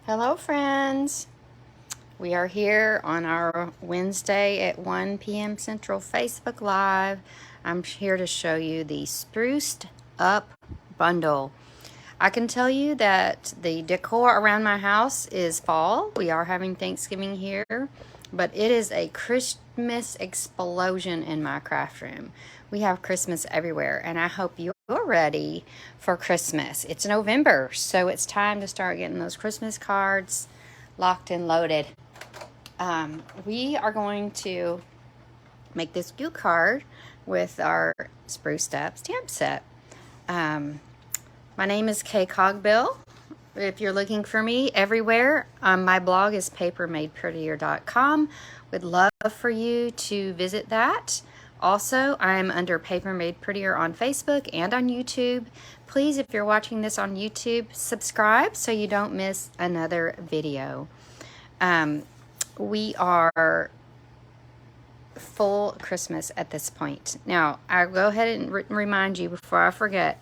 Hello friends, we are here on our Wednesday at 1 p.m. Central Facebook Live. I'm here to show you the Spruced Up bundle. I can tell you that the decor around my house is fall. We are having Thanksgiving here, but it is a Christmas explosion in my craft room. We have Christmas everywhere, and I hope you're ready for Christmas. It's November, so it's time to start getting those Christmas cards locked and loaded. We are going to make this cute card with our Spruced Up stamp set. My name is Cogbill. If you're looking for me everywhere, my blog is papermadeprettier.com. Would love for you to visit that. Also, I'm under Paper Made Prettier on Facebook and on YouTube. Please, if you're watching this on YouTube, subscribe so you don't miss another video. We are full Christmas at this point. Now, I'll go ahead and remind you before I forget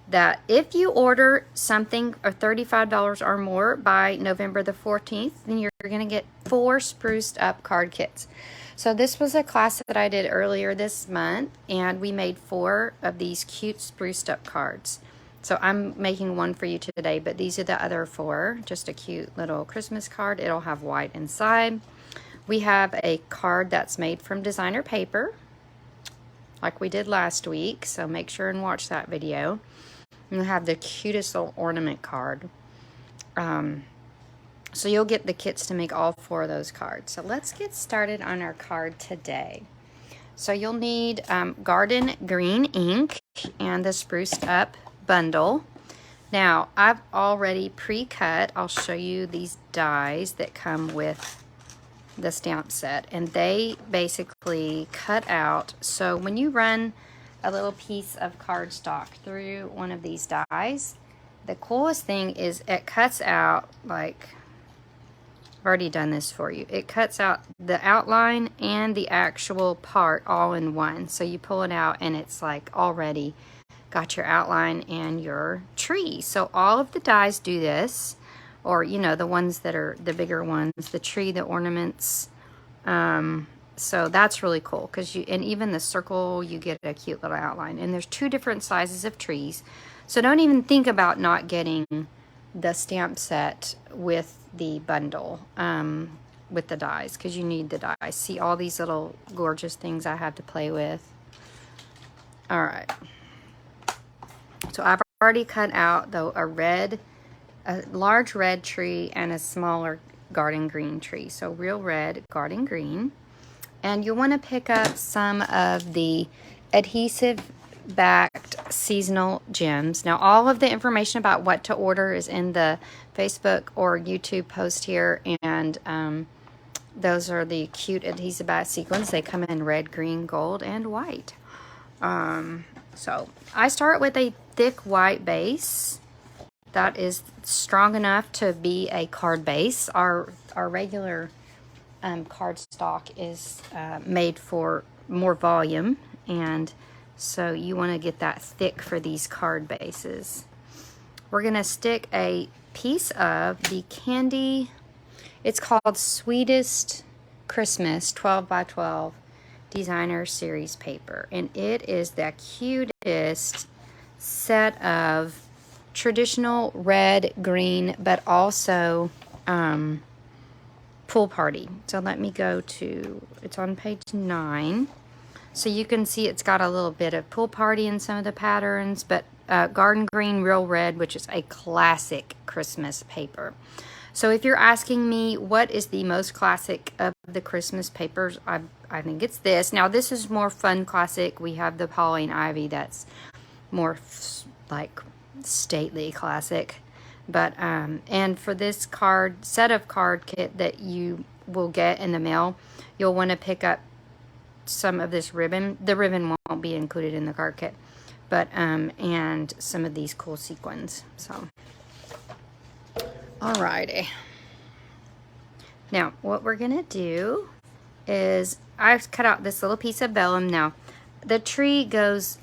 that if you order something of $35 or more by November the 14th, then you're going to get 4 Spruced Up card kits. So this was a class that I did earlier this month, and we made 4 of these cute Spruced Up cards. So I'm making one for you today, but these are the other 4. Just a cute little Christmas card. It'll have white inside. We have a card that's made from designer paper, like we did last week, so make sure and watch that video. And we have the cutest little ornament card. So you'll get the kits to make all 4 of those cards. So let's get started on our card today. So you'll need garden green ink and the Spruced Up bundle. Now, I've already pre-cut. I'll show you these dies that come with the stamp set, and they basically cut out. So when you run a little piece of cardstock through one of these dies, the coolest thing is it cuts out, like, I've already done this for you. It cuts out the outline and the actual part all in one. So you pull it out and it's like already got your outline and your tree. So all of the dies do this, or you know, the ones that are the bigger ones, the tree, the ornaments. So that's really cool because and even the circle, you get a cute little outline. And there's 2 different sizes of trees. So don't even think about not getting the stamp set with the bundle, with the dies, because you need the dies. See all these little gorgeous things I have to play with. All right. So I've already cut out though a large red tree and a smaller garden green tree. So real red garden green. And you'll want to pick up some of the adhesive backed seasonal gems. Now all of the information about what to order is in the Facebook or YouTube post here, and those are the cute adhesive backed sequins. They come in red, green, gold, and white. So I start with a thick white base that is strong enough to be a card base. Our regular cardstock is made for more volume, and so you want to get that thick for these card bases. We're going to stick a piece of the candy, it's called Sweetest Christmas 12 by 12 designer series paper, and it is the cutest set of traditional red, green, but also pool party. So let me go to, it's on page 9. So you can see it's got a little bit of pool party in some of the patterns, but garden green, real red, which is a classic Christmas paper. So if you're asking me what is the most classic of the Christmas papers, I think it's this. Now this is more fun classic. We have the Pauline Ivy that's more like stately classic. But and for this card set of card kit that you will get in the mail, you'll want to pick up some of this ribbon. The ribbon won't be included in the card kit, but and some of these cool sequins. So alrighty, now what we're gonna do is I've cut out this little piece of vellum. Now the tree goes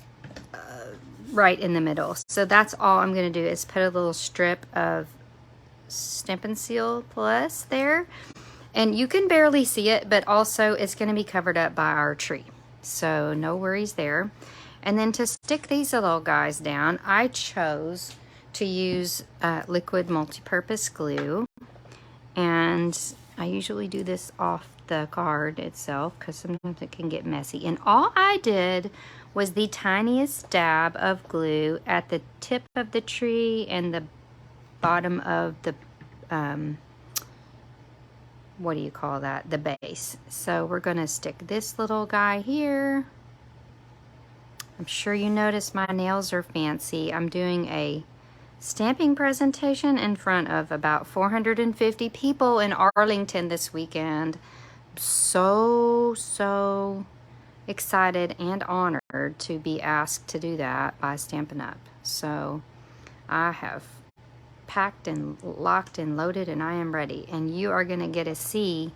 right in the middle, so that's all I'm gonna do is put a little strip of Stampin' Seal Plus there. And you can barely see it, but also it's going to be covered up by our tree. So no worries there. And then to stick these little guys down, I chose to use liquid multi-purpose glue. And I usually do this off the card itself because sometimes it can get messy. And all I did was the tiniest dab of glue at the tip of the tree and the bottom of the what do you call that, the base. So we're gonna stick this little guy here. I'm sure you notice my nails are fancy. I'm doing a stamping presentation in front of about 450 people in Arlington this weekend. So excited and honored to be asked to do that by Stampin' Up. So I have packed and locked and loaded, and I am ready. And you are going to get to see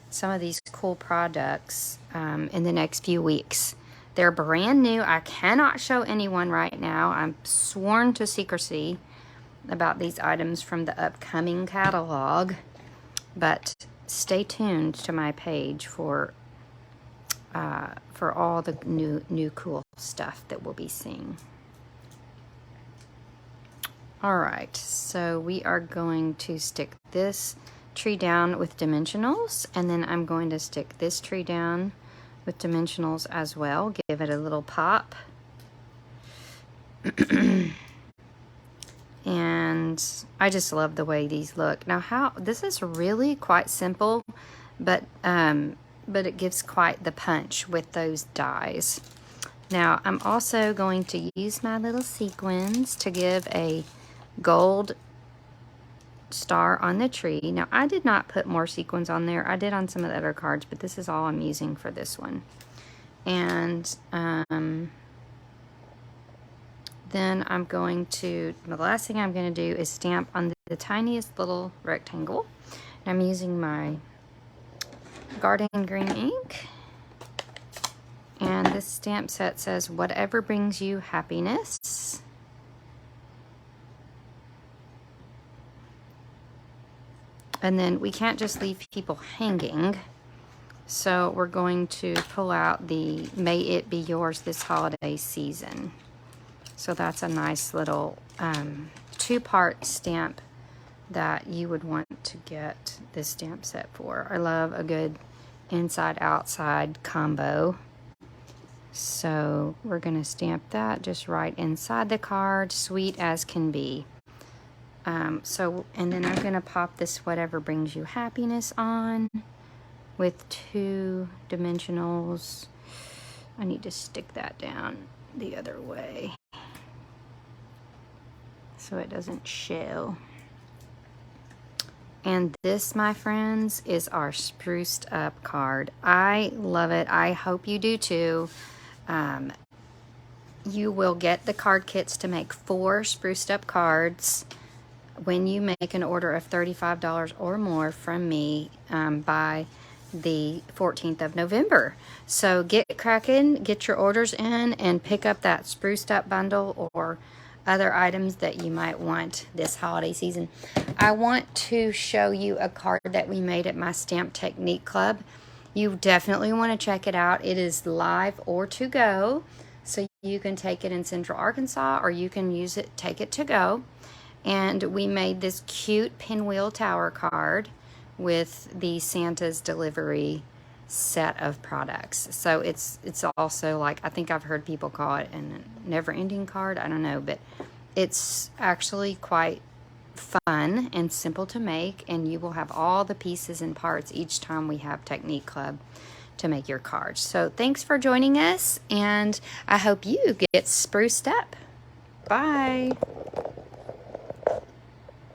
some of these cool products in the next few weeks. They're brand new. I cannot show anyone right now. I'm sworn to secrecy about these items from the upcoming catalog, but stay tuned to my page for all the new cool stuff that we'll be seeing. All right, so we are going to stick this tree down with dimensionals, and then I'm going to stick this tree down with dimensionals as well. Give it a little pop. And I just love the way these look. Now, this is really quite simple, but it gives quite the punch with those dies. Now, I'm also going to use my little sequins to give a gold star on the tree. Now, I did not put more sequins on there. I did on some of the other cards, but this is all I'm using for this one. And then I'm going to, the last thing I'm going to do is stamp on the tiniest little rectangle. And I'm using my Garden Green ink. And this stamp set says, "Whatever brings you happiness." And then we can't just leave people hanging. So we're going to pull out the "May It Be Yours This Holiday Season." So that's a nice little two-part stamp that you would want to get this stamp set for. I love a good inside-outside combo. So we're going to stamp that just right inside the card, sweet as can be. And then I'm going to pop this "Whatever Brings You Happiness" on with 2 dimensionals. I need to stick that down the other way so it doesn't show. And this, my friends, is our Spruced Up card. I love it. I hope you do too. You will get the card kits to make 4 Spruced Up cards when you make an order of $35 or more from me by the 14th of November. So get cracking, get your orders in, and pick up that Spruced Up bundle or other items that you might want this holiday season. I want to show you a card that we made at my Stamp Technique Club. You definitely want to check it out. It is live or to go, so you can take it in Central Arkansas or you can use it, take it to go. And we made this cute pinwheel tower card with the Santa's Delivery set of products. So it's also, like, I think I've heard people call it a never-ending card. I don't know, but it's actually quite fun and simple to make, and you will have all the pieces and parts each time we have Technique Club to make your cards. So thanks for joining us, and I hope you get spruced up. Bye.